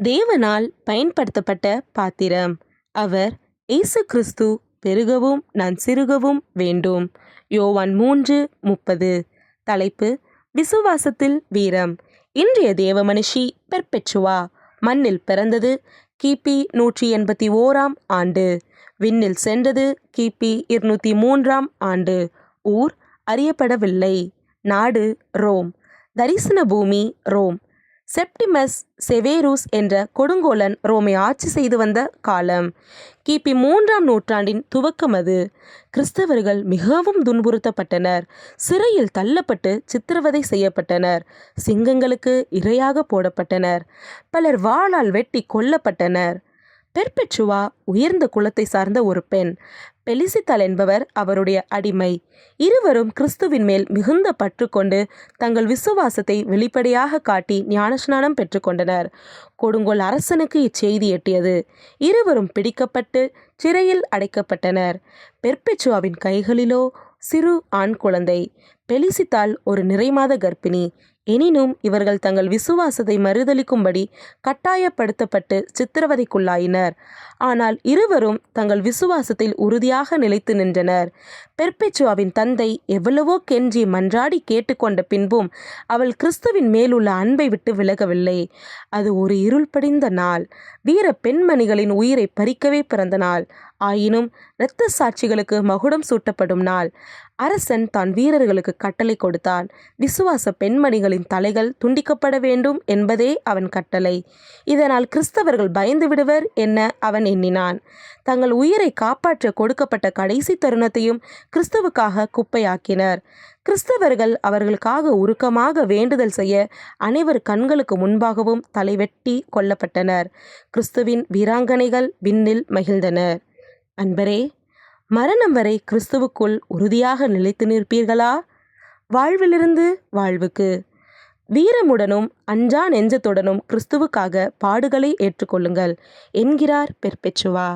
தேவனால் பயன்படுத்தப்பட்ட பாத்திரம். அவர் இயேசு கிறிஸ்து பெருகவும் நான் சிறுகவும் வேண்டும். யோவான் 3:30. தலைப்பு: விசுவாசத்தில் வீரம். இன்றைய தேவ மனுஷி பெர்பெச்சுவா மண்ணில் பிறந்தது கிபி 181 ஆண்டு. விண்ணில் சென்றது கிபி 203 ஆண்டு. ஊர் அறியப்படவில்லை. நாடு ரோம். தரிசன பூமி ரோம். செப்டிமஸ் செவேரூஸ் என்ற கொடுங்கோலன் ரோமை ஆட்சி செய்து வந்த காலம். கிபி 3ஆம் நூற்றாண்டின் துவக்கம் அது. கிறிஸ்தவர்கள் மிகவும் துன்புறுத்தப்பட்டனர். சிறையில் தள்ளப்பட்டு சித்திரவதை செய்யப்பட்டனர். சிங்கங்களுக்கு இரையாக போடப்பட்டனர். பலர் வாளால் வெட்டி கொல்லப்பட்டனர். பெர்பெச்சுவா உயர்ந்த குலத்தை சார்ந்த ஒரு பெண். பெலிசித்தாள் என்பவர் அவருடைய அடிமை. இருவரும் கிறிஸ்துவின் மேல் மிகுந்த பற்று கொண்டு தங்கள் விசுவாசத்தை வெளிப்படையாக காட்டி ஞானஸ்நானம் பெற்றுக்கொண்டனர். கொடுங்கோல் அரசனுக்கு இச்செய்தி எட்டியது. இருவரும் பிடிக்கப்பட்டு சிறையில் அடைக்கப்பட்டனர். பெர்பெச்சுவாவின் கைகளிலோ சிறு ஆண் குழந்தை. பெலிசித்தாள் ஒரு நிறைமாத கர்ப்பிணி. எனினும் இவர்கள் தங்கள் விசுவாசத்தை மறுதலிக்கும்படி கட்டாயப்படுத்தப்பட்டு சித்திரவதைக்குள்ளாயினர். ஆனால் இருவரும் தங்கள் விசுவாசத்தில் உறுதியாக நிலைத்து நின்றனர். பெர்பெச்சுவாவின் தந்தை எவ்வளவோ கெஞ்சி மன்றாடி கேட்டுக்கொண்ட பின்பும் அவள் கிறிஸ்துவின் மேலுள்ள அன்பை விட்டு விலகவில்லை. அது ஒரு இருள் படிந்த நாள். வீர பெண்மணிகளின் உயிரை பறிக்கவே பிறந்த நாள். ஆயினும் இரத்த சாட்சிகளுக்கு மகுடம் சூட்டப்படும் நாள். அரசன் தான் வீரர்களுக்கு கட்டளை கொடுத்தான். விசுவாச பெண்மணிகளின் தலைகள் துண்டிக்கப்பட வேண்டும் என்பதே அவன் கட்டளை. இதனால் கிறிஸ்தவர்கள் பயந்து விடுவர் என்ன அவன் எண்ணினான். தங்கள் உயிரை காப்பாற்ற கொடுக்கப்பட்ட கடைசி தருணத்தையும் கிறிஸ்துவுக்காக குப்பையாக்கினர். கிறிஸ்தவர்கள் அவர்களுக்காக உருக்கமாக வேண்டுதல் செய்ய அனைவர் கண்களுக்கு முன்பாகவும் தலைவெட்டி கொல்லப்பட்டனர். கிறிஸ்துவின் வீராங்கனைகள் விண்ணில் மகிழ்ந்தனர். அன்பரே, மரணம் வரை கிறிஸ்துவுக்குள் உறுதியாக நிலைத்து நிற்பீர்களா? வாழ்விலிருந்து வாழ்வுக்கு. வீரமுடனும் அஞ்சா நெஞ்சத்துடனும் கிறிஸ்துவுக்காக பாடுகளை ஏற்றுக்கொள்ளுங்கள் என்கிறார் பெர்பெச்சுவா.